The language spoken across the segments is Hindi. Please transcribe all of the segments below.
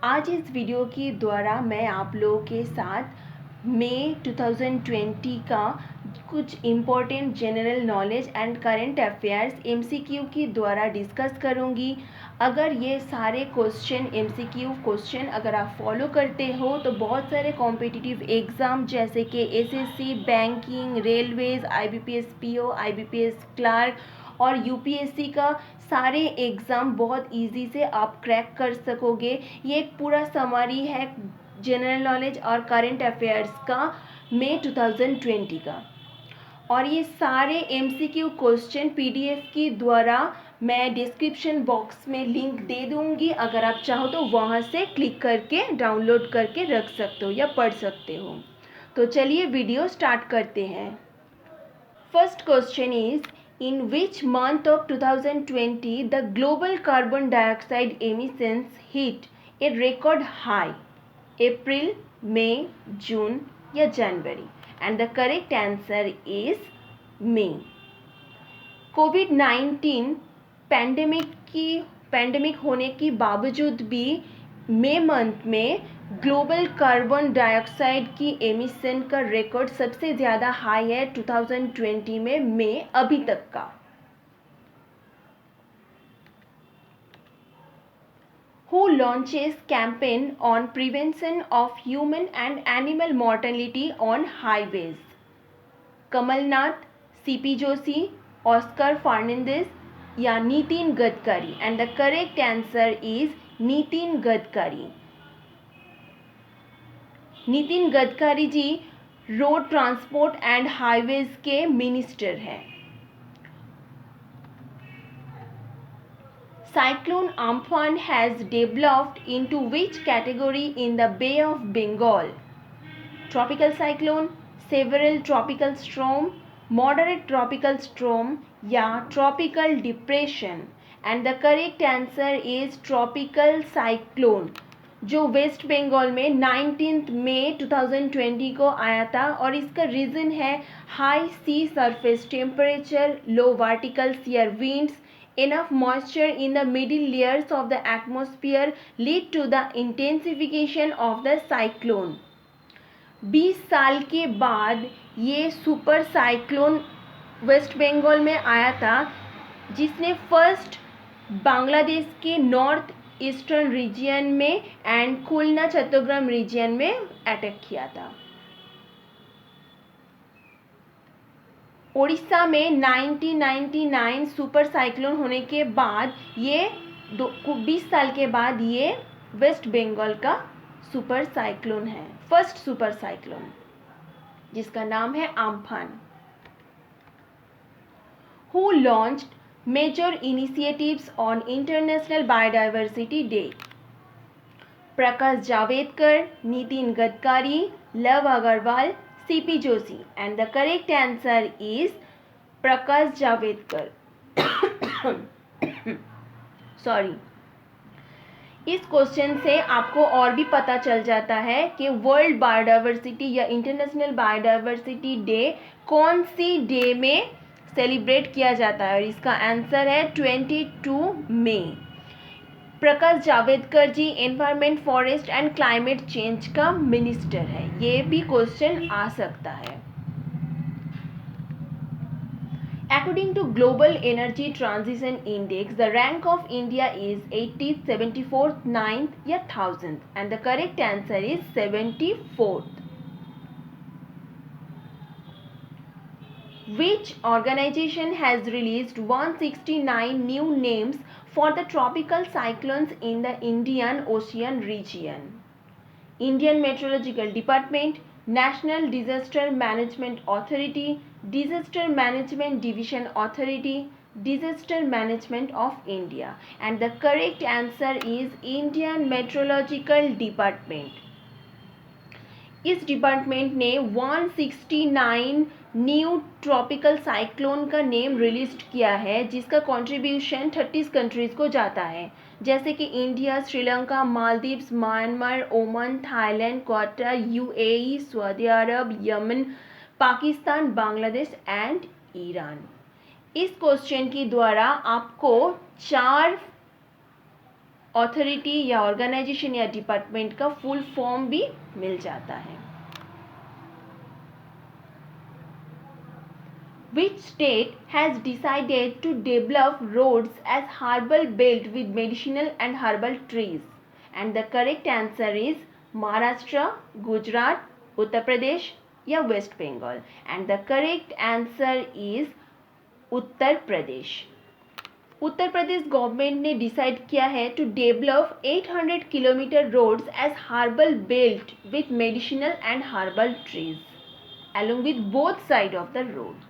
आज इस वीडियो के द्वारा मैं आप लोगों के साथ मई 2020 का कुछ important general knowledge and current affairs MCQ के द्वारा डिस्कस करूंगी। अगर ये सारे क्वेश्चन एमसीक्यू क्वेश्चन अगर आप फॉलो करते हो तो बहुत सारे कॉम्पिटिटिव एग्ज़ाम जैसे कि SSC, banking, railways, IBPS PO, IBPS clerk और यूपीएससी का सारे एग्ज़ाम बहुत इजी से आप क्रैक कर सकोगे। ये एक पूरा समरी है जनरल नॉलेज और करंट अफेयर्स का मई 2020 का, और ये सारे एमसीक्यू क्वेश्चन पीडीएफ के द्वारा मैं डिस्क्रिप्शन बॉक्स में लिंक दे दूंगी। अगर आप चाहो तो वहाँ से क्लिक करके डाउनलोड करके रख सकते हो या पढ़ सकते हो। तो चलिए वीडियो स्टार्ट करते हैं। First question is, in which month of 2020 the global carbon dioxide emissions hit a record high? April, May, June या January? And the correct answer is May. Covid pandemic होने के बावजूद भी मई मंथ में ग्लोबल कार्बन डाइऑक्साइड की एमिशन का रिकॉर्ड सबसे ज़्यादा हाई है 2020 में मई अभी तक का। Who launches campaign on prevention of human and animal mortality on highways? Kamal Nath, CP Joshi, Oscar Fernandes या Nitin Gadkari? And the correct answer is Nitin Gadkari. Nitin Gadkari ji road transport and highways के मिनिस्टर हैं। Cyclone Amphan has developed into which category in the Bay of Bengal? Tropical cyclone, several tropical storm, moderate tropical storm या tropical depression? And the correct answer is tropical cyclone, जो वेस्ट बंगाल में 19 मई 2020 को आया था। और इसका रीज़न है high C surface temperature, low vertical shear winds, enough moisture in the middle layers of the atmosphere lead to the intensification of the cyclone. 20 साल के बाद ये सुपर साइक्लोन वेस्ट बंगाल में आया था, जिसने फर्स्ट बांग्लादेश के नॉर्थ ईस्टर्न रीजन में एंड खुलना चट्टग्राम रीजन में अटैक किया था। ओडिशा में 1999 सुपर साइक्लोन होने के बाद ये 20 साल के बाद ये वेस्ट बंगाल का सुपर साइक्लोन है, फर्स्ट सुपर साइक्लोन, जिसका नाम है Amphan. Who launched major initiatives on International Biodiversity Day? Prakash Javadekar, Nitin Gadkari, Lav Agarwal, CP Joshi? And the correct answer is Prakash Javadekar. Sorry. इस क्वेश्चन से आपको और भी पता चल जाता है कि वर्ल्ड बायोडाइवर्सिटी या इंटरनेशनल बायोडाइवर्सिटी डे कौन सी डे में सेलिब्रेट किया जाता है, और इसका आंसर है 22 मई। Prakash Javadekar ji environment, forest and climate change का मिनिस्टर है। ये भी क्वेश्चन आ सकता है। According to Global Energy Transition Index, the rank of India is 80th, 74th, 9th या 1000th? And the correct answer is 74th. Which organization has released 169 new names for the tropical cyclones in the Indian Ocean region? Indian Meteorological Department, National Disaster Management Authority, Disaster Management Division Authority, Disaster Management of India? And the correct answer is Indian Meteorological Department. इस डिपार्टमेंट ने 169 न्यू ट्रॉपिकल साइक्लोन का नेम रिलीज किया है, जिसका कंट्रीब्यूशन 30 कंट्रीज़ को जाता है, जैसे कि India, Sri Lanka, Maldives, Myanmar, Oman, Thailand, quarter, UAE, Saudi Arab, Yemen, Pakistan, Bangladesh and Iran. इस क्वेश्चन के द्वारा आपको 4 ऑथोरिटी या ऑर्गेनाइजेशन या डिपार्टमेंट का फुल फॉर्म भी मिल जाता है। Which state has decided to develop roads as herbal belt with medicinal and herbal trees? And the correct answer is Maharashtra, Gujarat, Uttar Pradesh या West Bengal. And the correct answer is Uttar Pradesh. Uttar Pradesh government ने डिसाइड किया है to develop 800 kilometre roads as herbal belt with medicinal and herbal trees along with both side of the road.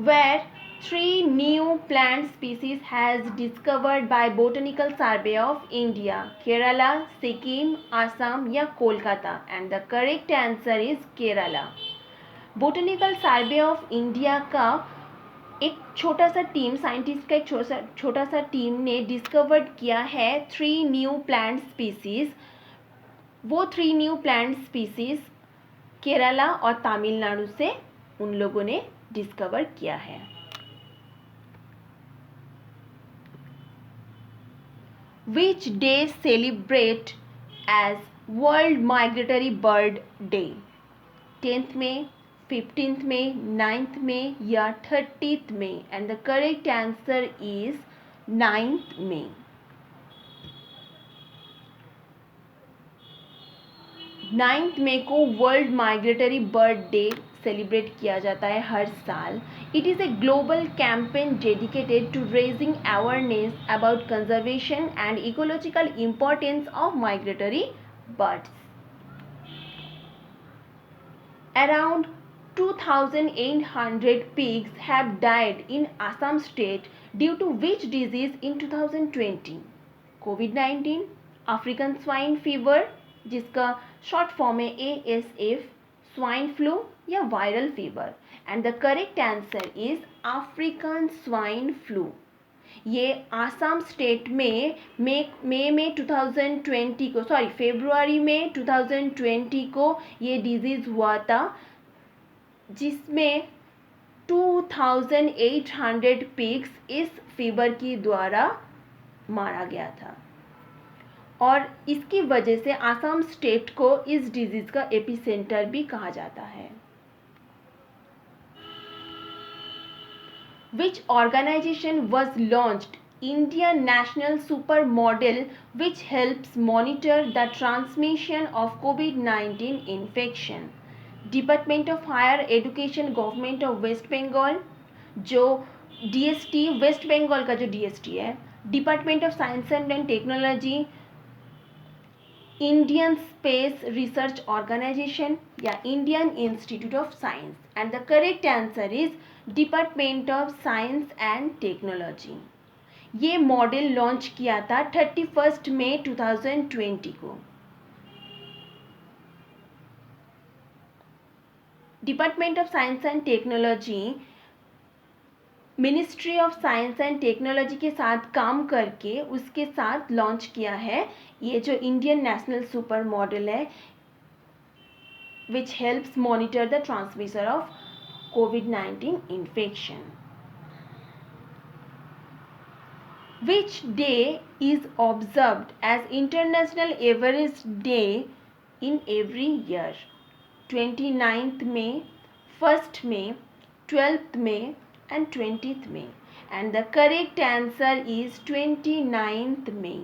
Where 3 new plant species has discovered by Botanical Survey of India, Kerala, Sikkim, Assam या Kolkata, and the correct answer is Kerala. Botanical survey of India का एक छोटा सा टीम, साइंटिस्ट का एक छोटा सा टीम ने डिस्कवर्ड किया है 3 न्यू प्लांट स्पीसीज। वो 3 न्यू प्लांट स्पीसीज केरला और तमिलनाडु से उन लोगों ने डिस्कवर किया है। Which day celebrate as World Migratory Bird Day? 10th May, 15th May, 9th May या 30th May? And the correct answer is 9th May. 9th May को world migratory bird day celebrate किया जाता है हर साल। It is a global campaign dedicated to raising awareness about conservation and ecological importance of migratory birds. Around 2,800 pigs have died in Assam state due to which disease in 2020? COVID-19, African swine fever जिसका शॉर्ट फॉर्म है ASF, स्वाइन फ्लू या viral fever? And the correct answer is African swine flu. ये आसाम स्टेट में मई 2020 को, फरवरी में 2020 को ये डिजीज़ हुआ था, जिसमें 2,800 पिग्स इस फीवर की द्वारा मारा गया था और इसकी वजह से आसाम स्टेट को इस डिजीज़ का एपिसेंटर भी कहा जाता है। Which organization was launched Indian National Supermodel which helps monitor the transmission of COVID-19 infection? Department of Higher Education, Government of West Bengal, जो DST वेस्ट बंगाल का जो DST है, department of science and technology, Indian space research organisation या Indian institute of science? And the correct answer is department of science and technology. ये मॉडल लॉन्च किया था 31 मई 2020 को। Department of science and technology ministry of science and technology के साथ काम करके उसके साथ लॉन्च किया है ये जो इंडियन नेशनल सुपर मॉडल है, which helps monitor the transmission of COVID-19 infection. Which day is observed as International Everest Day in every year? 29th May, 1st May, 12th May and 20th May. And the correct answer is 29th May.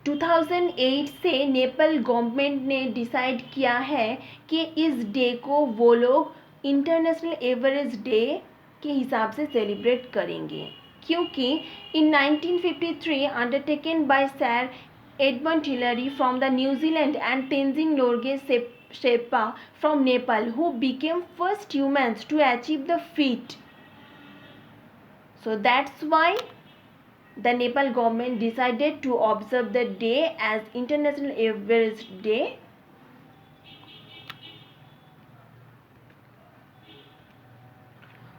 2008 से नेपाल गवर्नमेंट ने डिसाइड किया है कि इस डे को वो लोग इंटरनेशनल एवरेस्ट डे के हिसाब से सेलिब्रेट करेंगे, क्योंकि in 1953 undertaken by sir Edmund Hillary from the New Zealand and Tenzing Norgay Sherpa from Nepal who became first humans to achieve the feat. So that's why the Nepal government decided to observe the day as International Everest Day.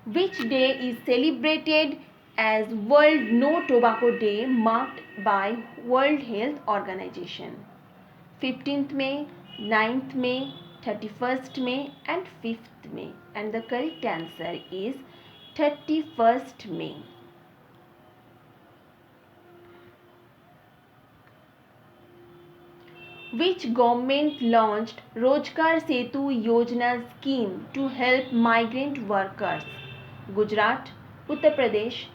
Which day is celebrated as World No Tobacco Day marked by World Health Organization? 15th May, 9th May, 31st May and 5th May, and the correct answer is 31st May. Which government launched Rozgar Setu Yojana scheme to help migrant workers? Gujarat, Uttar Pradesh,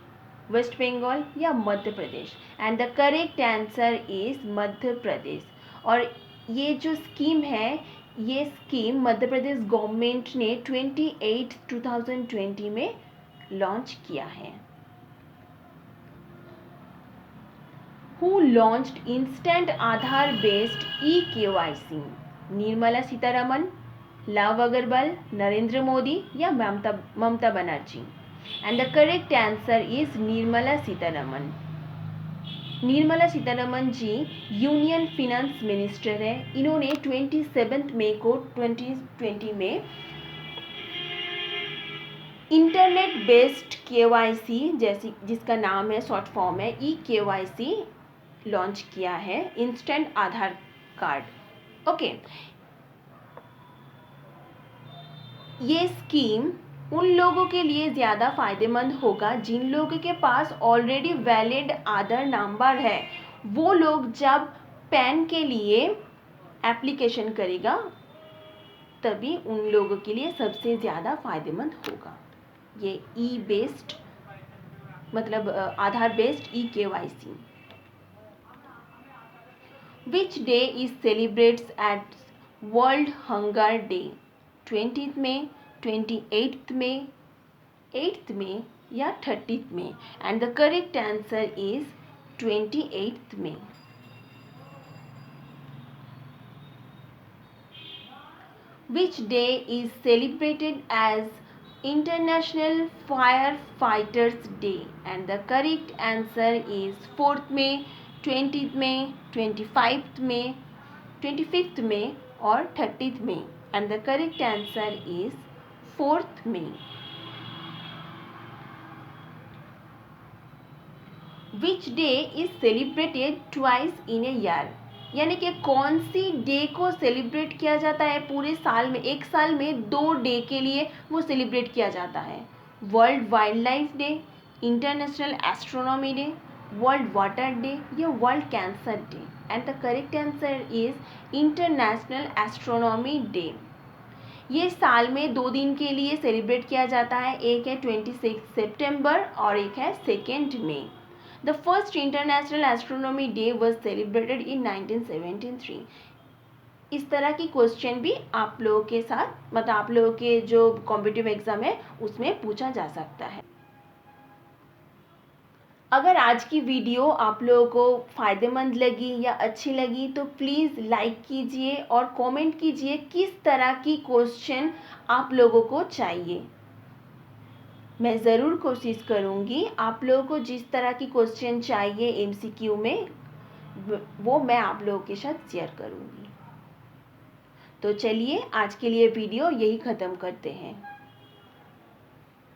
West Bengal या Madhya Pradesh? And the correct answer is Madhya Pradesh. और ये जो स्कीम है, ये स्कीम मध्य प्रदेश गवर्नमेंट ने 28/2020 में लॉन्च किया है. Who launched instant Aadhaar based eKYC? Nirmala Sitharaman, Lav Agarwal, Narendra Modi या Mamata Banerjee? And the correct answer is Nirmala Sitharaman. Nirmala Sitharaman ji union finance minister है. इन्होंने 27 मई को 2020 में इंटरनेट बेस्ड KYC, जैसी जिसका नाम है, शॉर्ट फॉर्म है eKYC, लॉन्च किया है. इंस्टेंट आधार कार्ड. ओके, ये स्कीम उन लोगों के लिए ज़्यादा फायदेमंद होगा जिन लोगों के पास ऑलरेडी वैलिड आधार नंबर है. वो लोग जब पैन के लिए एप्लीकेशन करेगा तभी उन लोगों के लिए सबसे ज़्यादा फायदेमंद होगा. ये बेस्ड मतलब आधार based eKYC. Which day is celebrates at World Hunger Day? 20th May, 28th May, 8th May या 30th May? And the correct answer is 28th May. Which day is celebrated as International Firefighters Day? And the correct answer is 4th May, 20th May, 25th May, 25th May और 30th May. And the correct answer is 4th May. Which day is celebrated twice in a year? यानी कि कौन सी डे को सेलिब्रेट किया जाता है पूरे साल में? एक साल में 2 डे के लिए वो सेलिब्रेट किया जाता है. World wild life day, international astronomy day, world water day या world cancer day? And the correct answer is international astronomy day. ये साल में 2 दिन के लिए सेलिब्रेट किया जाता है. एक है 26 सितंबर और एक है 2 मई. The first international astronomy day was celebrated in 1973. इस तरह की क्वेश्चन भी आप लोगों के साथ मतलब आप लोगों के जो कॉम्पिटिटिव एग्जाम है उसमें पूछा जा सकता है. अगर आज की वीडियो आप लोगों को फ़ायदेमंद लगी या अच्छी लगी तो प्लीज़ लाइक कीजिए और कमेंट कीजिए किस तरह की क्वेश्चन आप लोगों को चाहिए. मैं ज़रूर कोशिश करूँगी आप लोगों को जिस तरह की क्वेश्चन चाहिए MCQ में वो मैं आप लोगों के साथ शेयर करूँगी. तो चलिए आज के लिए वीडियो यही ख़त्म करते हैं.